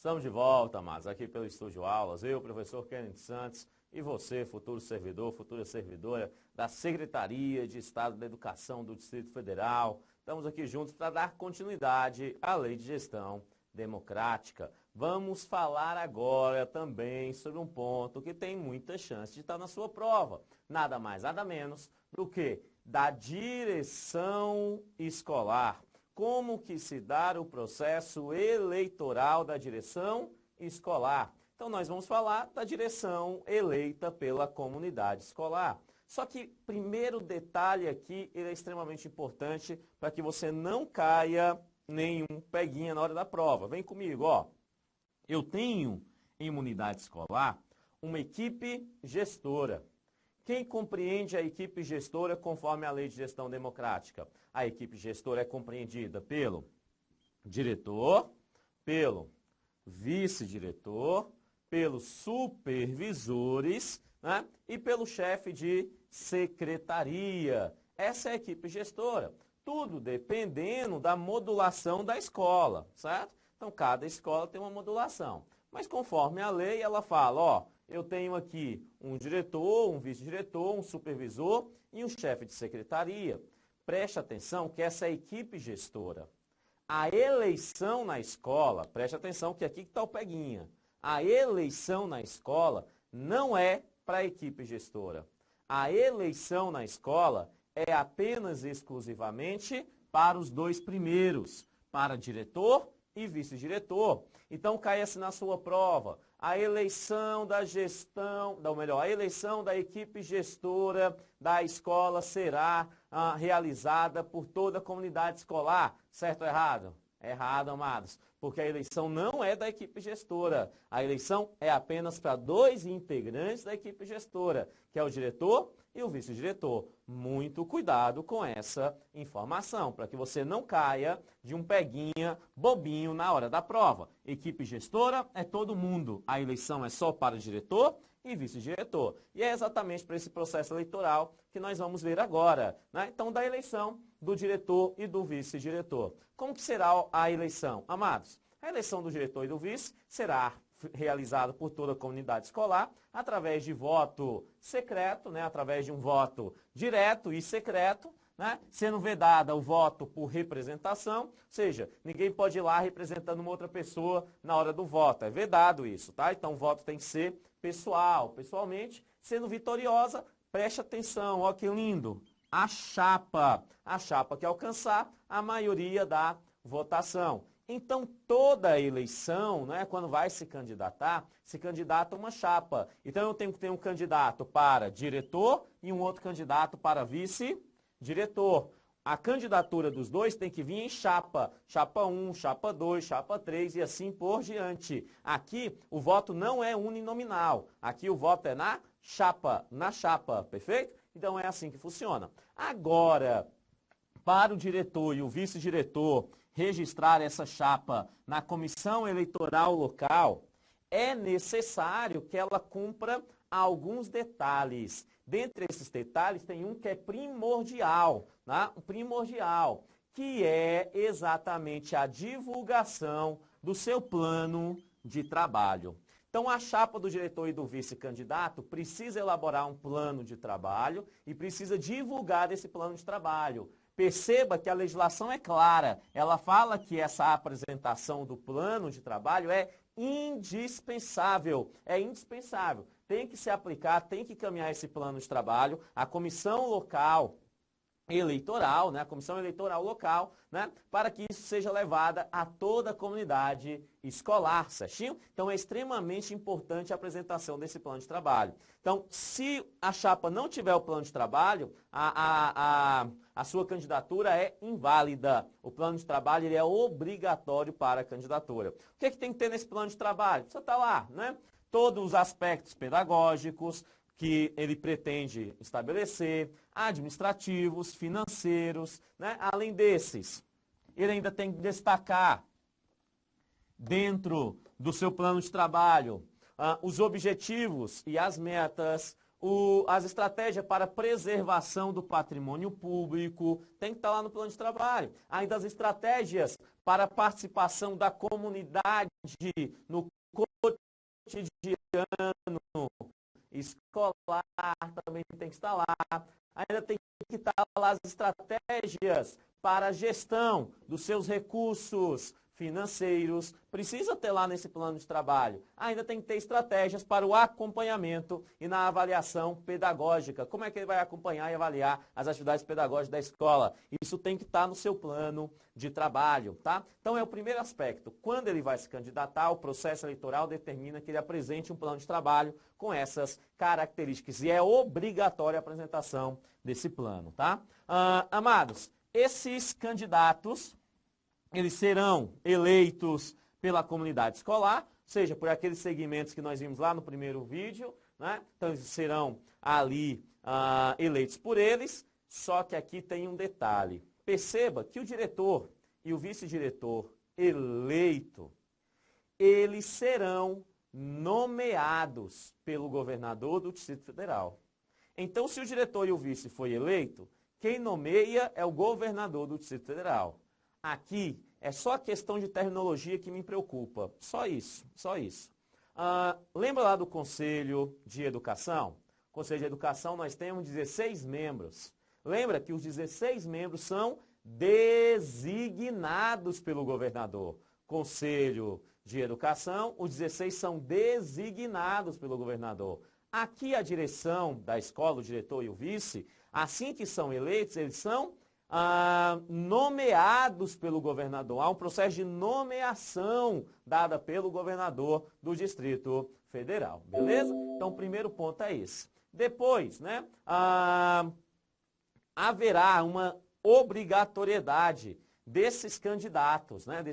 Estamos de volta, amados, aqui pelo Estúdio Aulas. Eu, professor Kennedy Santos, e você, futuro servidor, futura servidora da Secretaria de Estado da Educação do Distrito Federal. Estamos aqui juntos para dar continuidade à Lei de Gestão Democrática. Vamos falar agora também sobre um ponto que tem muita chance de estar na sua prova. Nada mais, nada menos do que da direção escolar. Como que se dá o processo eleitoral da direção escolar? Então, nós vamos falar da direção eleita pela comunidade escolar. Só que, primeiro detalhe aqui, ele é extremamente importante para que você não caia nenhum peguinha na hora da prova. Vem comigo, ó. Eu tenho em uma unidade escolar uma equipe gestora. Quem compreende a equipe gestora conforme a Lei de Gestão Democrática? A equipe gestora é compreendida pelo diretor, pelo vice-diretor, pelos supervisores, né? E pelo chefe de secretaria. Essa é a equipe gestora. Tudo dependendo da modulação da escola, certo? Então, cada escola tem uma modulação. Mas conforme a lei, ela fala, ó, eu tenho aqui um diretor, um vice-diretor, um supervisor e um chefe de secretaria. Preste atenção que essa é a equipe gestora. A eleição na escola, preste atenção que aqui está o peguinha. A eleição na escola não é para a equipe gestora. A eleição na escola é apenas exclusivamente para os dois primeiros, para diretor e vice-diretor. Então, cai-se na sua prova. A eleição da gestão, ou melhor, a eleição da equipe gestora da escola será realizada por toda a comunidade escolar. Certo ou errado? Errado, amados. Porque a eleição não é da equipe gestora. A eleição é apenas para dois integrantes da equipe gestora, que é o diretor e o vice-diretor. Muito cuidado com essa informação, para que você não caia de um peguinha bobinho na hora da prova. Equipe gestora é todo mundo. A eleição é só para diretor e vice-diretor. E é exatamente para esse processo eleitoral que nós vamos ver agora, né? Então, da eleição do diretor e do vice-diretor. Como que será a eleição? Amados, a eleição do diretor e do vice será realizada por toda a comunidade escolar através de voto secreto, né? Através de um voto direto e secreto, né? Sendo vedada o voto por representação, ou seja, ninguém pode ir lá representando uma outra pessoa na hora do voto. É vedado isso, tá? Então o voto tem que ser pessoal, pessoalmente, sendo vitoriosa, preste atenção, ó que lindo, a chapa que alcançar a maioria da votação. Então, toda eleição, né, quando vai se candidata uma chapa. Então, eu tenho que ter um candidato para diretor e um outro candidato para vice-diretor. A candidatura dos dois tem que vir em chapa. Chapa 1, chapa 2, chapa 3 e assim por diante. Aqui, o voto não é uninominal. Aqui, o voto é na chapa, perfeito? Então, é assim que funciona. Agora, para o diretor e o vice-diretor registrar essa chapa na comissão eleitoral local, é necessário que ela cumpra alguns detalhes. Dentre esses detalhes, tem um que é primordial, né? Primordial, que é exatamente a divulgação do seu plano de trabalho. Então, a chapa do diretor e do vice-candidato precisa elaborar um plano de trabalho e precisa divulgar esse plano de trabalho. Perceba que a legislação é clara. Ela fala que essa apresentação do plano de trabalho é indispensável. É indispensável. Tem que se aplicar, tem que caminhar esse plano de trabalho. A comissão local eleitoral, né, a comissão eleitoral local, né, para que isso seja levada a toda a comunidade escolar, certinho? Então, é extremamente importante a apresentação desse plano de trabalho. Então, se a chapa não tiver o plano de trabalho, a sua candidatura é inválida. O plano de trabalho ele é obrigatório para a candidatura. O que é que tem que ter nesse plano de trabalho? Você está lá, né? Todos os aspectos pedagógicos que ele pretende estabelecer, administrativos, financeiros, né? Além desses, ele ainda tem que destacar dentro do seu plano de trabalho os objetivos e as metas, As estratégias para preservação do patrimônio público, tem que estar lá no plano de trabalho. Ainda as estratégias para participação da comunidade no cotidiano escolar também tem que estar lá. Ainda tem que estar lá as estratégias para a gestão dos seus recursos financeiros, precisa ter lá nesse plano de trabalho. Ainda tem que ter estratégias para o acompanhamento e na avaliação pedagógica. Como é que ele vai acompanhar e avaliar as atividades pedagógicas da escola? Isso tem que estar no seu plano de trabalho, tá? Então é o primeiro aspecto. Quando ele vai se candidatar, o processo eleitoral determina que ele apresente um plano de trabalho com essas características. E é obrigatória a apresentação desse plano, tá? Amados, esses candidatos, eles serão eleitos pela comunidade escolar, seja por aqueles segmentos que nós vimos lá no primeiro vídeo, né? Então eles serão ali eleitos por eles, só que aqui tem um detalhe. Perceba que o diretor e o vice-diretor eleito, eles serão nomeados pelo governador do Distrito Federal. Então, se o diretor e o vice foi eleito, quem nomeia é o governador do Distrito Federal. Aqui é só a questão de terminologia que me preocupa. Só isso, só isso. Lembra lá do Conselho de Educação? Conselho de Educação nós temos 16 membros. Lembra que os 16 membros são designados pelo governador. Conselho de Educação, os 16 são designados pelo governador. Aqui a direção da escola, o diretor e o vice, assim que são eleitos, eles são nomeados pelo governador. Há um processo de nomeação dada pelo governador do Distrito Federal. Beleza? Então, o primeiro ponto é esse. Depois, né, haverá uma obrigatoriedade desses candidatos, né,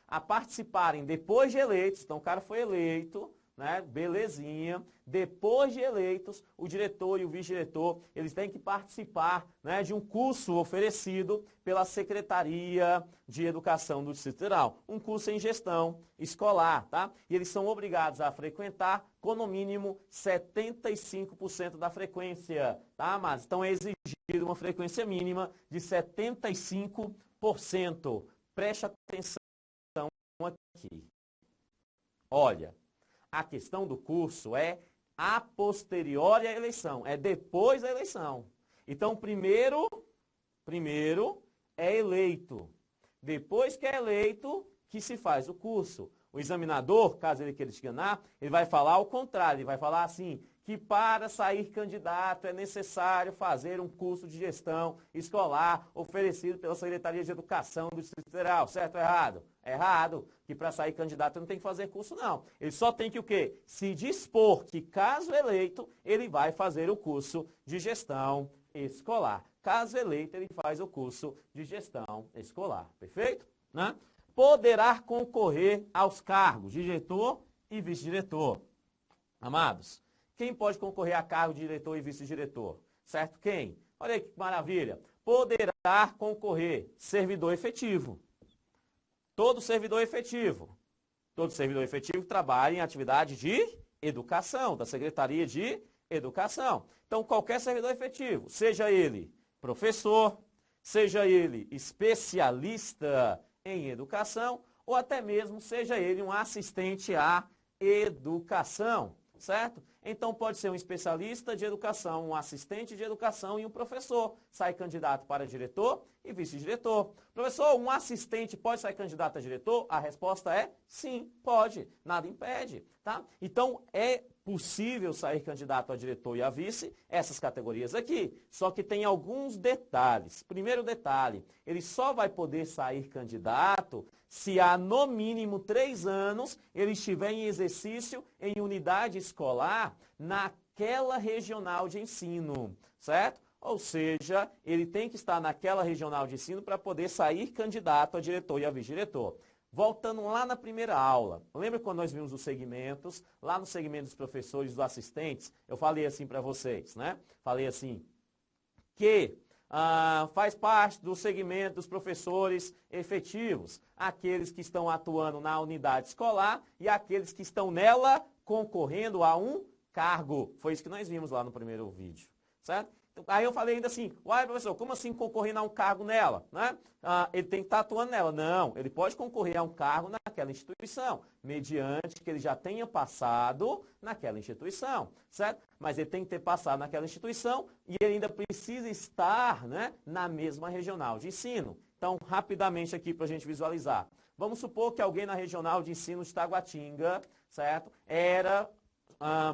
a participarem depois de eleitos. Então, o cara foi eleito, né, belezinha. Depois de eleitos, o diretor e o vice-diretor, eles têm que participar, né, de um curso oferecido pela Secretaria de Educação do Distrito Federal. Um curso em gestão escolar, tá? E eles são obrigados a frequentar com no mínimo 75% da frequência, tá, mas então é exigido uma frequência mínima de 75%. Preste atenção aqui. Olha, a questão do curso é a posteriori à eleição, é depois da eleição. Então, primeiro é eleito. Depois que é eleito, que se faz o curso. O examinador, caso ele queira te enganar, ele vai falar ao contrário, ele vai falar assim, que para sair candidato é necessário fazer um curso de gestão escolar oferecido pela Secretaria de Educação do Distrito Federal. Certo ou errado? Errado, que para sair candidato não tem que fazer curso não. Ele só tem que o quê? Se dispor que, caso eleito, ele vai fazer o curso de gestão escolar. Caso eleito, ele faz o curso de gestão escolar. Perfeito? Né? Poderá concorrer aos cargos de diretor e vice-diretor. Amados, quem pode concorrer a cargo de diretor e vice-diretor? Certo? Quem? Olha aí que maravilha. Poderá concorrer servidor efetivo. Todo servidor efetivo trabalha em atividade de educação, da Secretaria de Educação. Então, qualquer servidor efetivo, seja ele professor, seja ele especialista em educação, ou até mesmo seja ele um assistente à educação, certo? Então pode ser um especialista de educação, um assistente de educação e um professor. Sai candidato para diretor e vice-diretor. Professor, um assistente pode sair candidato a diretor? A resposta é sim, pode. Nada impede, tá? Então é possível sair candidato a diretor e a vice, essas categorias aqui. Só que tem alguns detalhes. Primeiro detalhe, ele só vai poder sair candidato se há no mínimo 3 anos ele estiver em exercício em unidade escolar naquela regional de ensino, certo? Ou seja, ele tem que estar naquela regional de ensino para poder sair candidato a diretor e a vice-diretor. Voltando lá na primeira aula, lembra quando nós vimos os segmentos? Lá no segmento dos professores, dos assistentes, eu falei assim para vocês, né? Falei assim, que faz parte do segmento dos professores efetivos, aqueles que estão atuando na unidade escolar e aqueles que estão nela concorrendo a um cargo. Foi isso que nós vimos lá no primeiro vídeo, certo? Aí eu falei ainda assim, uai, professor, como assim concorrendo a um cargo nela? Né? Ele tem que estar atuando nela. Não, ele pode concorrer a um cargo naquela instituição, mediante que ele já tenha passado naquela instituição, certo? Mas ele tem que ter passado naquela instituição e ele ainda precisa estar, né, na mesma regional de ensino. Então, rapidamente aqui para a gente visualizar. Vamos supor que alguém na regional de ensino de Taguatinga, certo? Era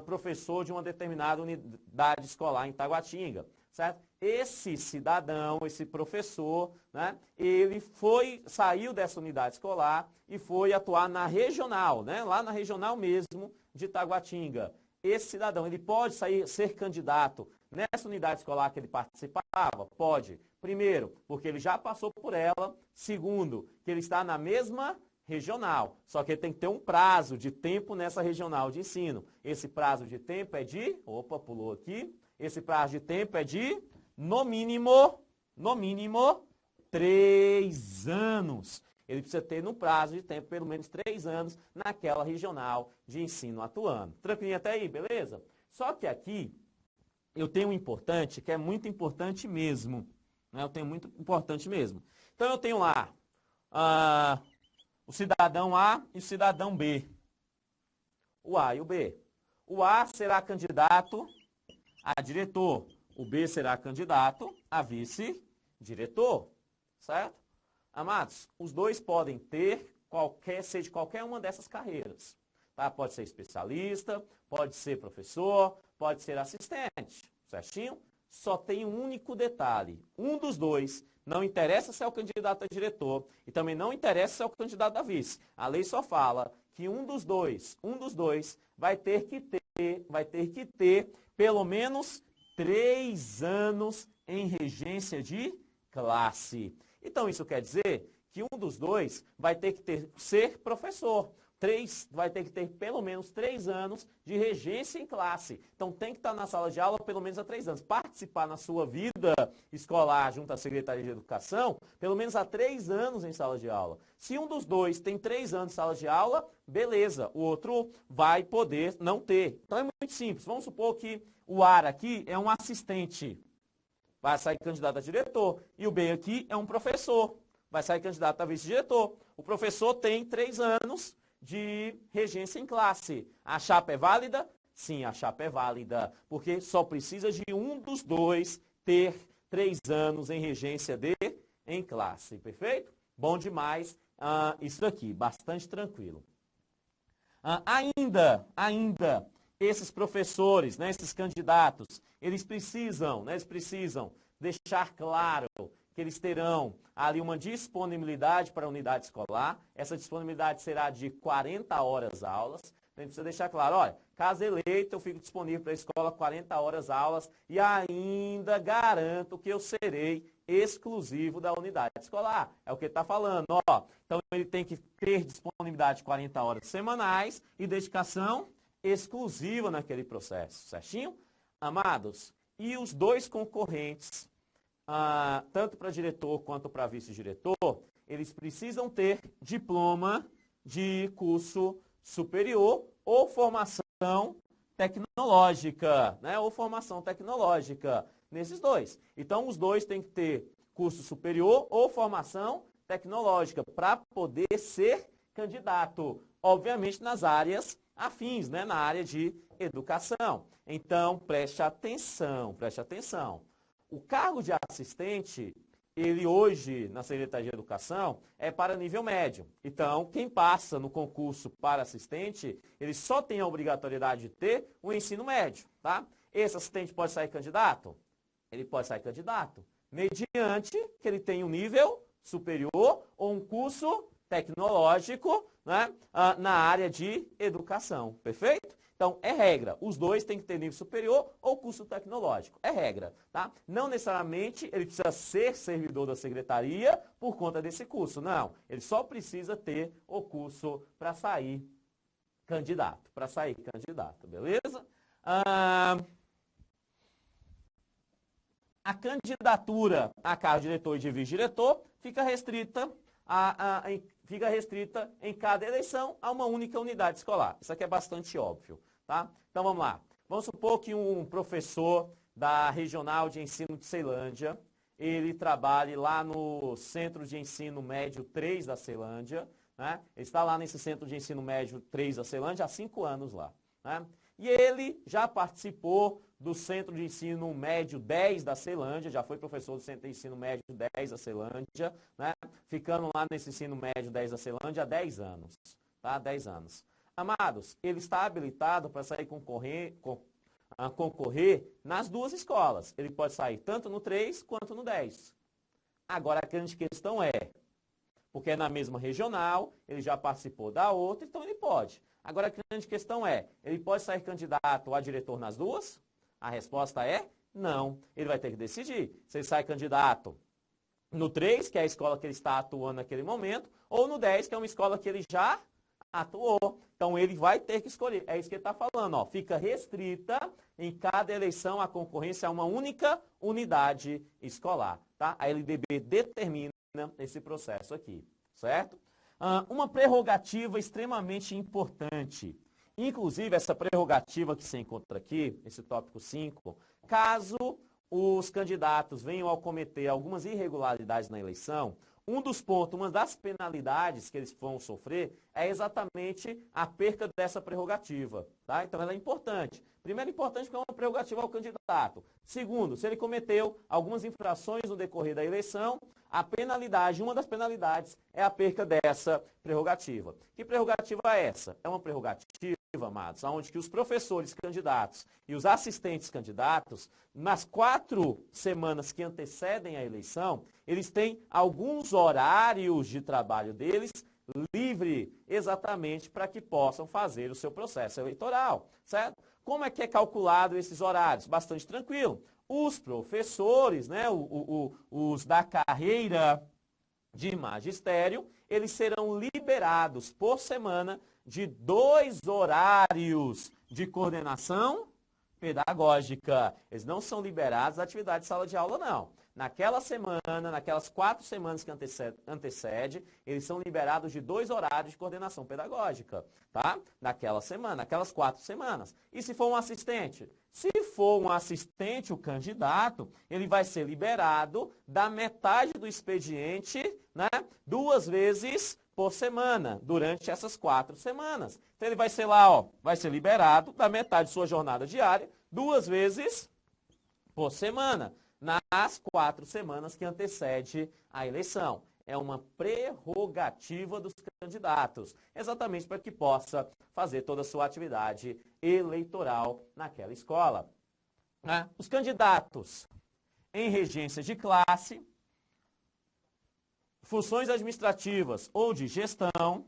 professor de uma determinada unidade escolar em Taguatinga, certo? Esse cidadão, esse professor, né, ele saiu dessa unidade escolar e foi atuar na regional, né, lá na regional mesmo de Taguatinga. Esse cidadão, ele pode ser candidato nessa unidade escolar que ele participava? Pode. Primeiro, porque ele já passou por ela. Segundo, que ele está na mesma regional, só que ele tem que ter um prazo de tempo nessa regional de ensino. Esse prazo de tempo é de, pulou aqui, esse prazo de tempo é de, no mínimo, 3 anos. Ele precisa ter no prazo de tempo pelo menos 3 anos naquela regional de ensino atuando. Tranquilinho até aí, beleza? Só que aqui eu tenho um importante, que é muito importante mesmo. Né? Eu tenho muito importante mesmo. Então eu tenho lá o cidadão A e o cidadão B. O A e o B. O A será candidato a diretor. O B será candidato a vice-diretor. Certo? Amados, os dois podem ser de qualquer uma dessas carreiras. Tá? Pode ser especialista, pode ser professor, pode ser assistente. Certinho? Só tem um único detalhe. Um dos dois, não interessa se é o candidato a diretor e também não interessa se é o candidato a vice. A lei só fala que um dos dois vai ter que ter pelo menos 3 anos em regência de classe. Então isso quer dizer que um dos dois vai ter que ser professor. Vai ter que ter pelo menos 3 anos de regência em classe. Então tem que estar na sala de aula pelo menos há 3 anos. Participar na sua vida escolar junto à Secretaria de Educação, pelo menos há 3 anos em sala de aula. Se um dos dois tem 3 anos em sala de aula, beleza. O outro vai poder não ter. Então é muito simples. Vamos supor que o A aqui é um assistente. Vai sair candidato a diretor. E o B aqui é um professor. Vai sair candidato a vice-diretor. O professor tem 3 anos de regência em classe. A chapa é válida? Sim, a chapa é válida, porque só precisa de um dos dois ter 3 anos em regência em classe, perfeito? Bom demais isso aqui, bastante tranquilo. Ainda, esses professores, né, esses candidatos, eles precisam deixar claro que eles terão ali uma disponibilidade para a unidade escolar. Essa disponibilidade será de 40 horas aulas. A gente precisa deixar claro, olha, caso eleito, eu fico disponível para a escola 40 horas aulas e ainda garanto que eu serei exclusivo da unidade escolar. É o que ele está falando, ó. Então, ele tem que ter disponibilidade de 40 horas semanais e dedicação exclusiva naquele processo, certinho? Amados, e os dois concorrentes, tanto para diretor quanto para vice-diretor, eles precisam ter diploma de curso superior ou formação tecnológica, né? Ou formação tecnológica, nesses dois. Então, os dois têm que ter curso superior ou formação tecnológica para poder ser candidato, obviamente nas áreas afins, né? Na área de educação. Então, preste atenção. O cargo de assistente, ele hoje, na Secretaria de Educação, é para nível médio. Então, quem passa no concurso para assistente, ele só tem a obrigatoriedade de ter o ensino médio, tá? Esse assistente pode sair candidato? Ele pode sair candidato, mediante que ele tenha um nível superior ou um curso tecnológico, né, na área de educação, perfeito? Então, é regra. Os dois têm que ter nível superior ou curso tecnológico. É regra, tá? Não necessariamente ele precisa ser servidor da secretaria por conta desse curso. Não. Ele só precisa ter o curso para sair candidato. Beleza? A candidatura a cargo de diretor e de vice-diretor fica restrita em cada eleição a uma única unidade escolar. Isso aqui é bastante óbvio, tá? Então vamos lá. Vamos supor que um professor da Regional de Ensino de Ceilândia, ele trabalhe lá no Centro de Ensino Médio 3 da Ceilândia, né? Ele está lá nesse Centro de Ensino Médio 3 da Ceilândia há 5 anos lá, né? E ele já participou do Centro de Ensino Médio 10 da Ceilândia, já foi professor do Centro de Ensino Médio 10 da Ceilândia, né? Ficando lá nesse Ensino Médio 10 da Ceilândia há 10 anos, tá? 10 anos. Amados, ele está habilitado para sair concorrer nas duas escolas. Ele pode sair tanto no 3 quanto no 10. Agora, a grande questão é, porque é na mesma regional, ele já participou da outra, então ele pode. Agora, a grande questão é, ele pode sair candidato a diretor nas duas? A resposta é não. Ele vai ter que decidir se ele sai candidato no 3, que é a escola que ele está atuando naquele momento, ou no 10, que é uma escola que ele já atuou. Então, ele vai ter que escolher. É isso que ele está falando. Ó. Fica restrita em cada eleição a concorrência a uma única unidade escolar. Tá? A LDB determina esse processo aqui. Certo? Uma prerrogativa extremamente importante. Inclusive, essa prerrogativa que se encontra aqui, esse tópico 5, caso os candidatos venham a cometer algumas irregularidades na eleição, um dos pontos, uma das penalidades que eles vão sofrer é exatamente a perca dessa prerrogativa. Tá? Então, ela é importante. Primeiro, importante porque é uma prerrogativa ao candidato. Segundo, se ele cometeu algumas infrações no decorrer da eleição, a penalidade, uma das penalidades é a perca dessa prerrogativa. Que prerrogativa é essa? É uma prerrogativa, amados, onde que os professores candidatos e os assistentes candidatos, nas 4 semanas que antecedem a eleição, eles têm alguns horários de trabalho deles livre exatamente para que possam fazer o seu processo eleitoral, certo? Como é que é calculado esses horários? Bastante tranquilo. Os professores, né, os da carreira de magistério, eles serão liberados por semana de 2 horários de coordenação pedagógica. Eles não são liberados da atividade de sala de aula, não. Naquela semana, naquelas 4 semanas que antecede, eles são liberados de 2 horários de coordenação pedagógica, tá? Naquela semana, naquelas 4 semanas. E se for um assistente? Se for um assistente, o candidato, ele vai ser liberado da metade do expediente, né? 2 vezes por semana, durante essas 4 semanas. Então, ele vai ser lá, ó, vai ser liberado da metade de sua jornada diária, 2 vezes por semana, nas 4 semanas que antecede a eleição. É uma prerrogativa dos candidatos, exatamente para que possa fazer toda a sua atividade eleitoral naquela escola. Né? Os candidatos em regência de classe, funções administrativas ou de gestão,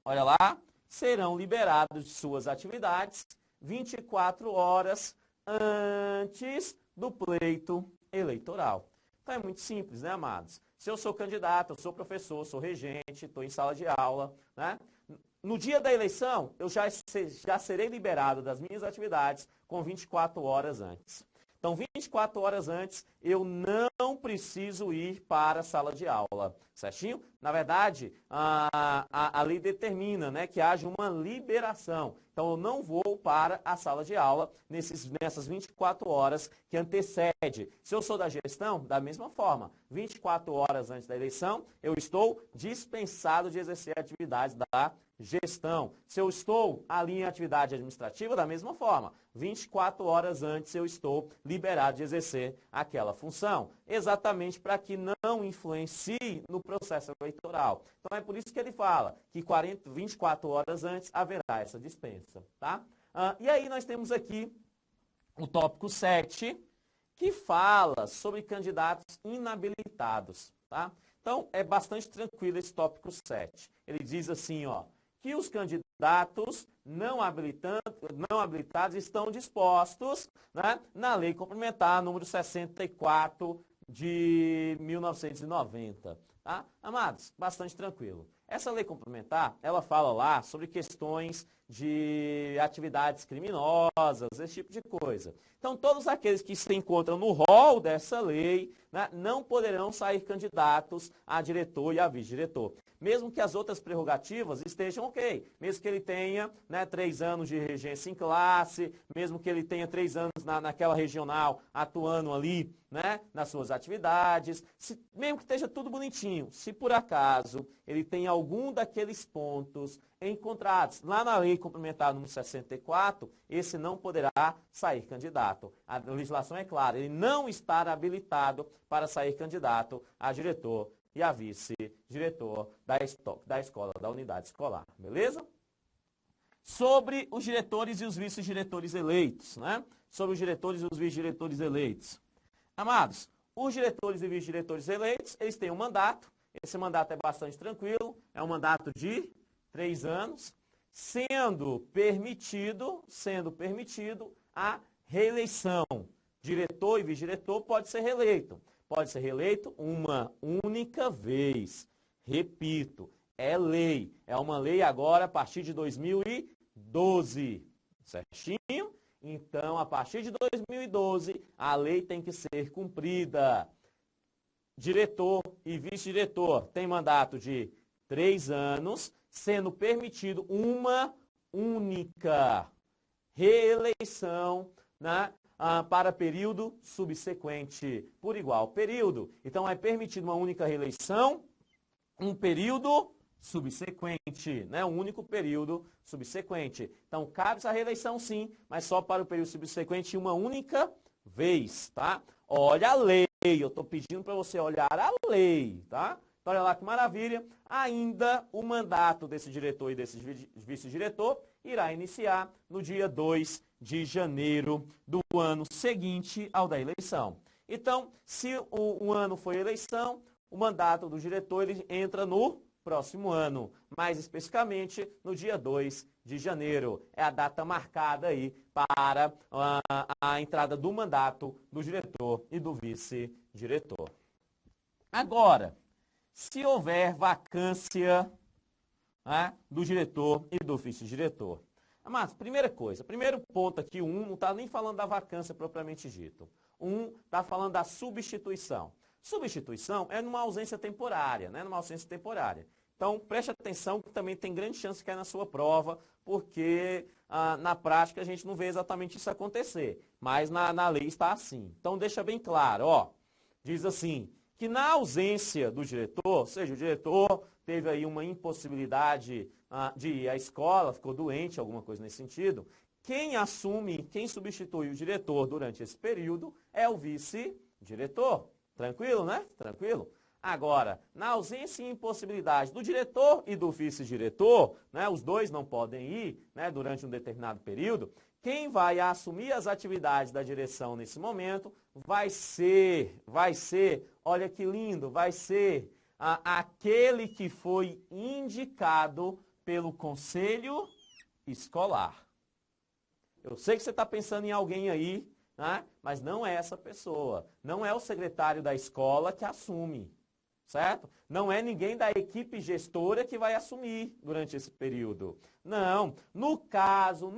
olha lá, serão liberados de suas atividades 24 horas antes do pleito eleitoral. Então é muito simples, né, amados? Se eu sou candidato, eu sou professor, sou regente, estou em sala de aula, né? No dia da eleição, eu já serei liberado das minhas atividades com 24 horas antes. Então, 24 horas antes, eu não preciso ir para a sala de aula, certinho? Na verdade, a lei determina, né, que haja uma liberação. Então, eu não vou para a sala de aula nessas 24 horas que antecede. Se eu sou da gestão, da mesma forma, 24 horas antes da eleição, eu estou dispensado de exercer atividades da gestão. Se eu estou ali em atividade administrativa, da mesma forma, 24 horas antes eu estou liberado de exercer aquela função, exatamente para que não influencie no processo eleitoral. Então é por isso que ele fala que 24 horas antes haverá essa dispensa, tá? E aí nós temos aqui o tópico 7, que fala sobre candidatos inabilitados, tá? Então é bastante tranquilo esse tópico 7. Ele diz assim, ó, que os candidatos não habilitados estão dispostos, né, na Lei Complementar número 64 de 1990. Tá? Amados, bastante tranquilo. Essa lei complementar, ela fala lá sobre questões de atividades criminosas, esse tipo de coisa. Então, todos aqueles que se encontram no rol dessa lei né, não poderão sair candidatos a diretor e a vice-diretor. Mesmo que as outras prerrogativas estejam ok. Mesmo que ele tenha, né, 3 anos de regência em classe, mesmo que ele tenha 3 anos naquela regional atuando ali, né, nas suas atividades, mesmo que esteja tudo bonitinho, se por acaso ele tem algum daqueles pontos encontrados lá na lei complementar número 64, esse não poderá sair candidato. A legislação é clara, ele não está habilitado para sair candidato a diretor e a vice-diretor da escola, da unidade escolar, beleza? Sobre os diretores e os vice-diretores eleitos, né? Sobre os diretores e os vice-diretores eleitos. Amados, os diretores e vice-diretores eleitos, eles têm um mandato, esse mandato é bastante tranquilo, é um mandato de 3 anos, sendo permitido a reeleição. Diretor e vice-diretor pode ser reeleito. Pode ser reeleito uma única vez. Repito, é lei. É uma lei agora a partir de 2012. Certinho? Então, a partir de 2012, a lei tem que ser cumprida. Diretor e vice-diretor tem mandato de 3 anos, sendo permitido uma única reeleição, né, para período subsequente, por igual período. Então, é permitido uma única reeleição, um período subsequente, né, um único período subsequente. Então, cabe essa reeleição sim, mas só para o período subsequente uma única vez, tá? Olha a lei, eu estou pedindo para você olhar a lei, tá? Então, olha lá que maravilha. Ainda o mandato desse diretor e desse vice-diretor irá iniciar no dia 2 de janeiro do ano seguinte ao da eleição. Então, se um ano foi eleição, o mandato do diretor ele entra no próximo ano, mais especificamente no dia 2 de janeiro. É a data marcada aí para a entrada do mandato do diretor e do vice-diretor. Agora, se houver vacância, né, do diretor e do vice-diretor. Mas, primeira coisa, primeiro ponto aqui, não está nem falando da vacância propriamente dito. Está falando da substituição. Substituição é numa ausência temporária, né? Numa ausência temporária. Então, preste atenção que também tem grande chance de cair na sua prova, porque na prática a gente não vê exatamente isso acontecer. Mas na lei está assim. Então, deixa bem claro, ó. Diz assim, que na ausência do diretor, ou seja, o diretor teve aí uma impossibilidade de ir à escola, ficou doente, alguma coisa nesse sentido, quem assume, quem substitui o diretor durante esse período é o vice-diretor. Tranquilo, né? Tranquilo? Agora, na ausência e impossibilidade do diretor e do vice-diretor, né, os dois não podem ir, né, durante um determinado período, quem vai assumir as atividades da direção nesse momento vai ser, olha que lindo, vai ser aquele que foi indicado pelo conselho escolar. Eu sei que você está pensando em alguém aí, né, mas não é essa pessoa. Não é o secretário da escola que assume, certo? Não é ninguém da equipe gestora que vai assumir durante esse período. Não. No caso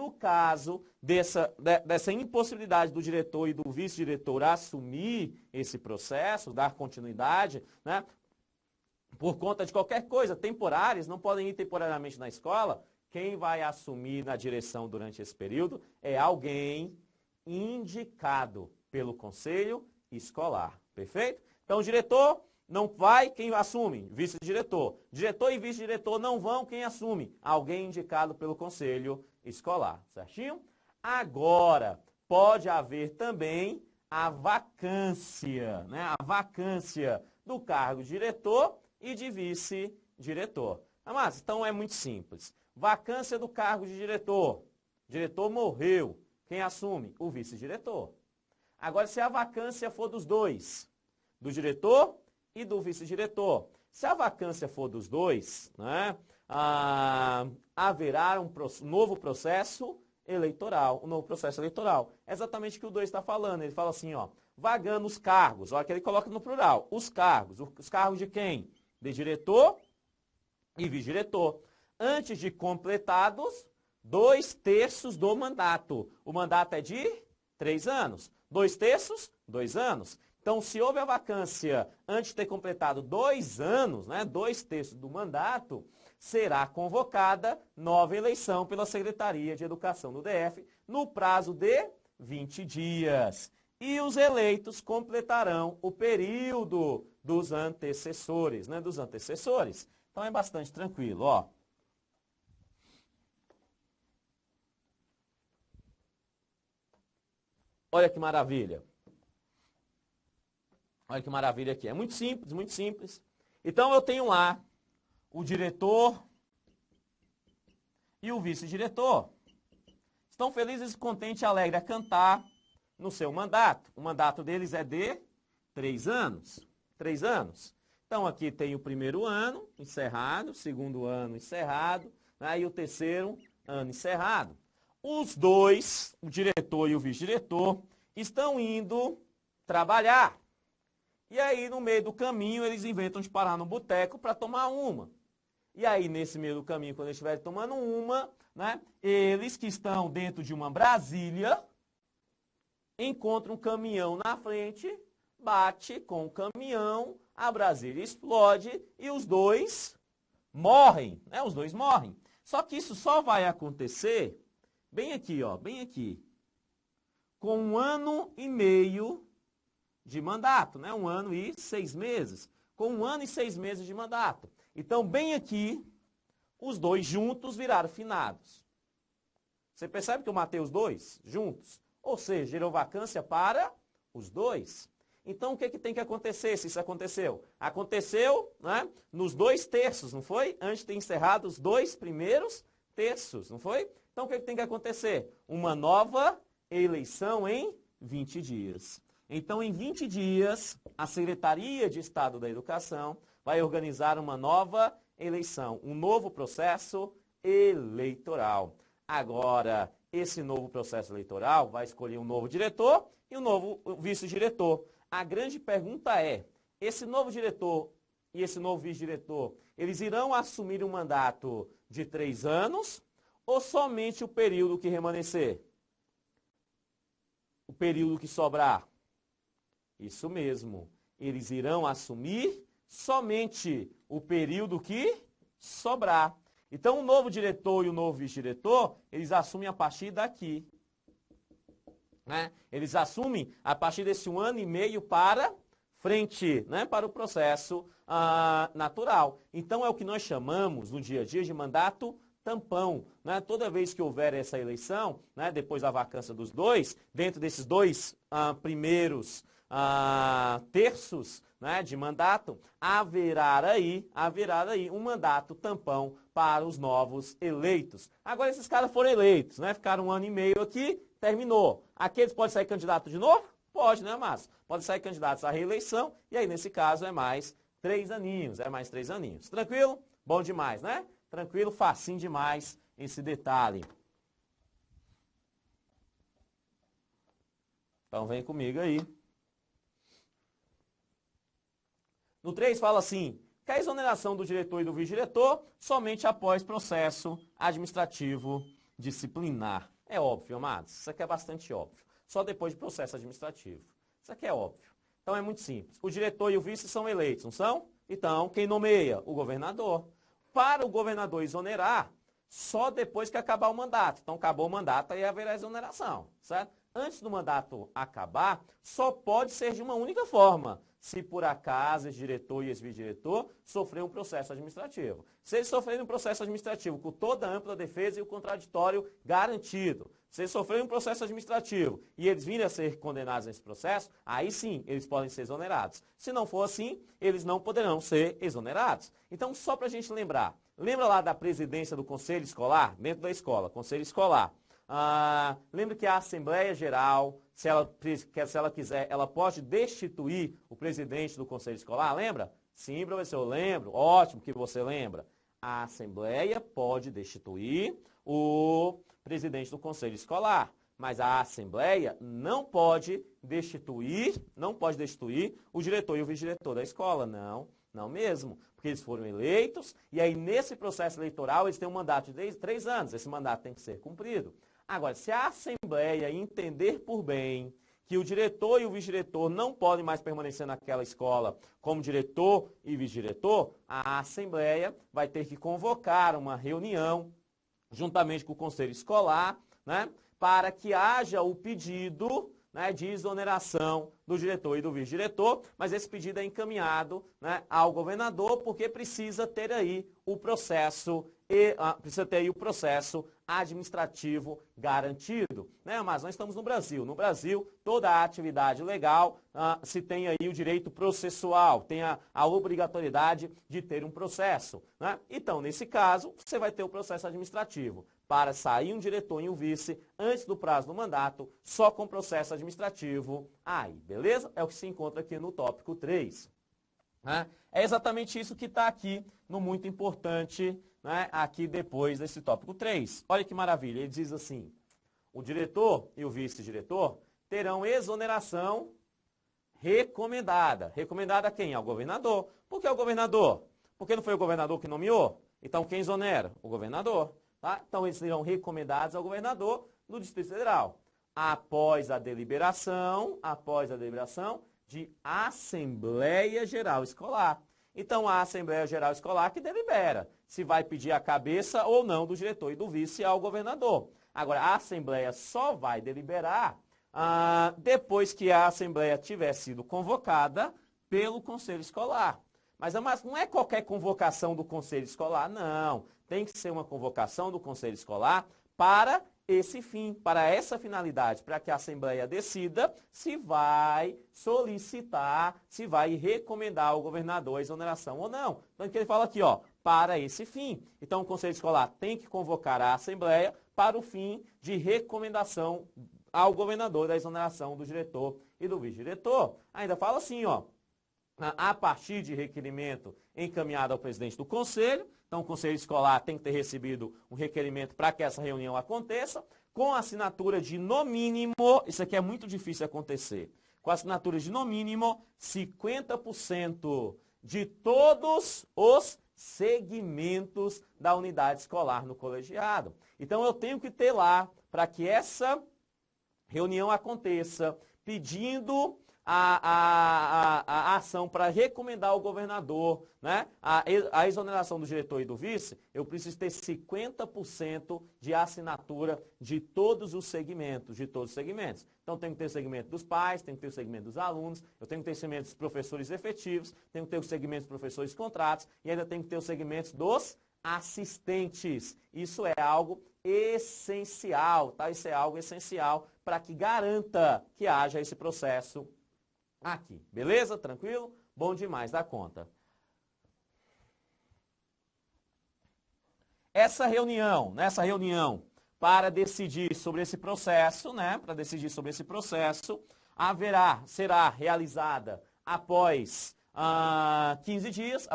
dessa impossibilidade do diretor e do vice-diretor assumir esse processo, dar continuidade, né, por conta de qualquer coisa, temporárias, não podem ir temporariamente na escola, quem vai assumir na direção durante esse período é alguém indicado pelo conselho escolar. Perfeito? Então, o diretor não vai, quem assume? Vice-diretor. Diretor e vice-diretor não vão, quem assume? Alguém indicado pelo conselho escolar. Certinho? Agora, pode haver também a vacância, né? A vacância do cargo de diretor e de vice-diretor. Mas, então é muito simples. Vacância do cargo de diretor. Diretor morreu. Quem assume? O vice-diretor. Agora, se a vacância for dos dois, do diretor e do vice-diretor. Se a vacância for dos dois, né, haverá um novo processo eleitoral. Um novo processo eleitoral. É exatamente o que o 2 está falando. Ele fala assim, ó, vagando os cargos. Olha que ele coloca no plural. Os cargos. Os cargos de quem? De diretor e vice-diretor. Antes de completados 2/3 do mandato. O mandato é de 3 anos. 2/3, 2 anos. Então, se houve a vacância antes de ter completado 2 anos, né, 2/3 do mandato, será convocada nova eleição pela Secretaria de Educação do DF no prazo de 20 dias. E os eleitos completarão o período dos antecessores, né, dos antecessores. Então, é bastante tranquilo, ó. Olha que maravilha. Olha que maravilha aqui. É muito simples, muito simples. Então, eu tenho lá o diretor e o vice-diretor. Estão felizes, contentes e alegres a cantar no seu mandato. O mandato deles é de 3 anos. 3 anos. Então, aqui tem o primeiro ano encerrado, o segundo ano encerrado, né, e o terceiro ano encerrado. Os dois, o diretor e o vice-diretor, estão indo trabalhar. E aí, no meio do caminho, eles inventam de parar no boteco para tomar uma. E aí, nesse meio do caminho, quando eles estiverem tomando uma, né, eles que estão dentro de uma Brasília, encontram um caminhão na frente, bate com o caminhão, a Brasília explode e os dois morrem, né? Os dois morrem. Só que isso só vai acontecer bem aqui, ó, bem aqui, com 1 ano e meio de mandato, né? 1 ano e 6 meses. Com 1 ano e 6 meses de mandato. Então, bem aqui, os dois juntos viraram finados. Você percebe que eu matei os dois juntos? Ou seja, gerou vacância para os dois. Então, o que tem que acontecer se isso aconteceu? Aconteceu, né, nos 2/3, não foi? Antes de ter encerrado os 2 primeiros terços, não foi? Então, o que tem que acontecer? Uma nova eleição em 20 dias. Então, em 20 dias, a Secretaria de Estado da Educação vai organizar uma nova eleição, um novo processo eleitoral. Agora, esse novo processo eleitoral vai escolher um novo diretor e um novo vice-diretor. A grande pergunta é, esse novo diretor e esse novo vice-diretor, eles irão assumir um mandato de 3 anos ou somente o período que remanescer? O período que sobrar? Isso mesmo, eles irão assumir somente o período que sobrar. Então, o novo diretor e o novo vice-diretor, eles assumem a partir daqui. Né? Eles assumem a partir desse 1 ano e meio para frente, né? Para o processo natural. Então, é o que nós chamamos no dia a dia de mandato tampão. Né? Toda vez que houver essa eleição, né, depois da vacância dos dois, dentro desses 2 primeiros terços, né, de mandato, haverá aí um mandato tampão para os novos eleitos. Agora, esses caras foram eleitos, né, ficaram 1 ano e meio aqui, terminou. Aqueles podem sair candidato de novo? Pode, né, Márcio? Podem sair candidatos à reeleição, e aí, nesse caso, é mais 3 aninhos, Tranquilo? Bom demais, né? Tranquilo, facinho demais esse detalhe. Então, vem comigo aí. No 3 fala assim, que a exoneração do diretor e do vice-diretor somente após processo administrativo disciplinar. É óbvio, amados, isso aqui é bastante óbvio. Só depois de processo administrativo. Isso aqui é óbvio. Então é muito simples. O diretor e o vice são eleitos, não são? Então, quem nomeia? O governador. Para o governador exonerar, só depois que acabar o mandato. Então, acabou o mandato, aí haverá exoneração, certo? Antes do mandato acabar, só pode ser de uma única forma. Se por acaso esse diretor e esse vice-diretor sofrerem um processo administrativo. Se eles sofrerem um processo administrativo com toda a ampla defesa e o contraditório garantido, se eles sofrerem um processo administrativo e eles virem a ser condenados nesse processo, aí sim eles podem ser exonerados. Se não for assim, eles não poderão ser exonerados. Então, só para a gente lembrar, lembra lá da presidência do Conselho Escolar, dentro da escola, Conselho Escolar. Lembra que a Assembleia Geral, se ela quiser, ela pode destituir o presidente do Conselho Escolar, lembra? Sim, professor, eu lembro. Ótimo que você lembra. A Assembleia pode destituir o presidente do Conselho Escolar, mas a Assembleia não pode destituir o diretor e o vice-diretor da escola, não mesmo, porque eles foram eleitos e aí nesse processo eleitoral eles têm um mandato de 3 anos, esse mandato tem que ser cumprido. Agora, se a Assembleia entender por bem que o diretor e o vice-diretor não podem mais permanecer naquela escola como diretor e vice-diretor, a Assembleia vai ter que convocar uma reunião juntamente com o Conselho Escolar, né, para que haja o pedido, né, de exoneração do diretor e do vice-diretor, mas esse pedido é encaminhado, né, ao governador, porque precisa ter aí o processo administrativo garantido, né? Mas nós estamos no Brasil. No Brasil, toda a atividade legal se tem aí o direito processual, tem a obrigatoriedade de ter um processo, né? Então, nesse caso, você vai ter o processo administrativo. Para sair um diretor e um vice antes do prazo do mandato, só com processo administrativo. Aí, beleza? É o que se encontra aqui no tópico 3. Né? É exatamente isso que está aqui no muito importante, né, aqui depois desse tópico 3. Olha que maravilha, ele diz assim: o diretor e o vice-diretor terão exoneração recomendada. Recomendada a quem? Ao governador. Por que ao governador? Porque não foi o governador que nomeou? Então quem exonera? O governador. Tá? Então eles serão recomendados ao governador do Distrito Federal. Após a deliberação de Assembleia Geral Escolar. Então, a Assembleia Geral Escolar que delibera se vai pedir a cabeça ou não do diretor e do vice ao governador. Agora, a Assembleia só vai deliberar depois que a Assembleia tiver sido convocada pelo Conselho Escolar. Mas não é qualquer convocação do Conselho Escolar, não. Tem que ser uma convocação do Conselho Escolar para esse fim, para essa finalidade, para que a Assembleia decida se vai solicitar, se vai recomendar ao governador a exoneração ou não. Então, o que ele fala aqui, ó, para esse fim. Então, o Conselho Escolar tem que convocar a Assembleia para o fim de recomendação ao governador da exoneração do diretor e do vice-diretor. Ainda fala assim, ó, a partir de requerimento encaminhado ao presidente do Conselho. Então, o Conselho Escolar tem que ter recebido um requerimento para que essa reunião aconteça, com a assinatura de, no mínimo, isso aqui é muito difícil acontecer, com a assinatura de, no mínimo, 50% de todos os segmentos da unidade escolar no colegiado. Então, eu tenho que ter lá, para que essa reunião aconteça, pedindo a ação para recomendar ao governador, né, a exoneração do diretor e do vice, eu preciso ter 50% de assinatura de todos os segmentos, Então, tem que ter o segmento dos pais, tem que ter o segmento dos alunos, eu tenho que ter o segmento dos professores efetivos, tenho que ter o segmento dos professores contratos e ainda tenho que ter os segmentos dos assistentes. Isso é algo essencial, tá? Isso é algo essencial para que garanta que haja esse processo aqui. Beleza? Tranquilo? Bom demais da conta. Nessa reunião, para decidir sobre esse processo, será realizada após 15 dias,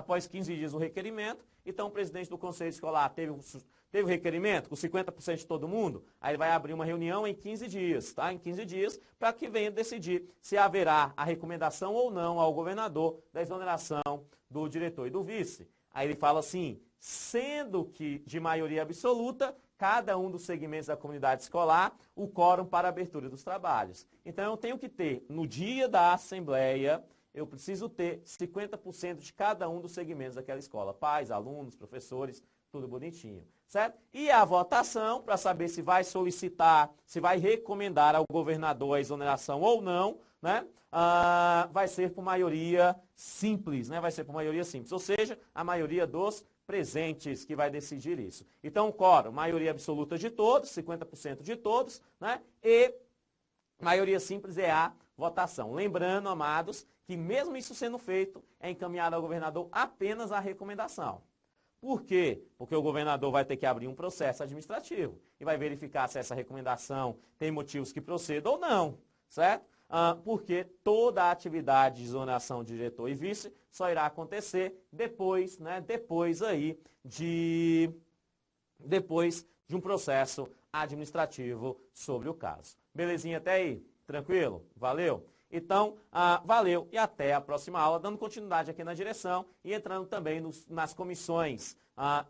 o requerimento. Então, o presidente do Conselho Escolar teve o requerimento com 50% de todo mundo, aí ele vai abrir uma reunião em 15 dias, tá? Em 15 dias, para que venha decidir se haverá a recomendação ou não ao governador da exoneração do diretor e do vice. Aí ele fala assim, sendo que de maioria absoluta, cada um dos segmentos da comunidade escolar, o quórum para a abertura dos trabalhos. Então, eu tenho que ter, no dia da Assembleia, eu preciso ter 50% de cada um dos segmentos daquela escola. Pais, alunos, professores, tudo bonitinho, certo? E a votação, para saber se vai solicitar, se vai recomendar ao governador a exoneração ou não, né? Vai ser por maioria simples, né? Ou seja, a maioria dos presentes que vai decidir isso. Então, quórum, maioria absoluta de todos, 50% de todos, né? E maioria simples é a votação. Lembrando, amados, que mesmo isso sendo feito, é encaminhado ao governador apenas a recomendação. Por quê? Porque o governador vai ter que abrir um processo administrativo e vai verificar se essa recomendação tem motivos que procedam ou não, certo? Porque toda a atividade de exoneração de diretor e vice só irá acontecer depois, né? Depois de um processo administrativo sobre o caso. Belezinha até aí? Tranquilo? Valeu? Então, valeu e até a próxima aula, dando continuidade aqui na direção e entrando também nas comissões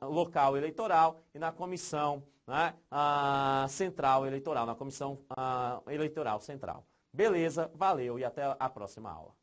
local eleitoral e na comissão, né, central eleitoral, na comissão eleitoral central. Beleza, valeu e até a próxima aula.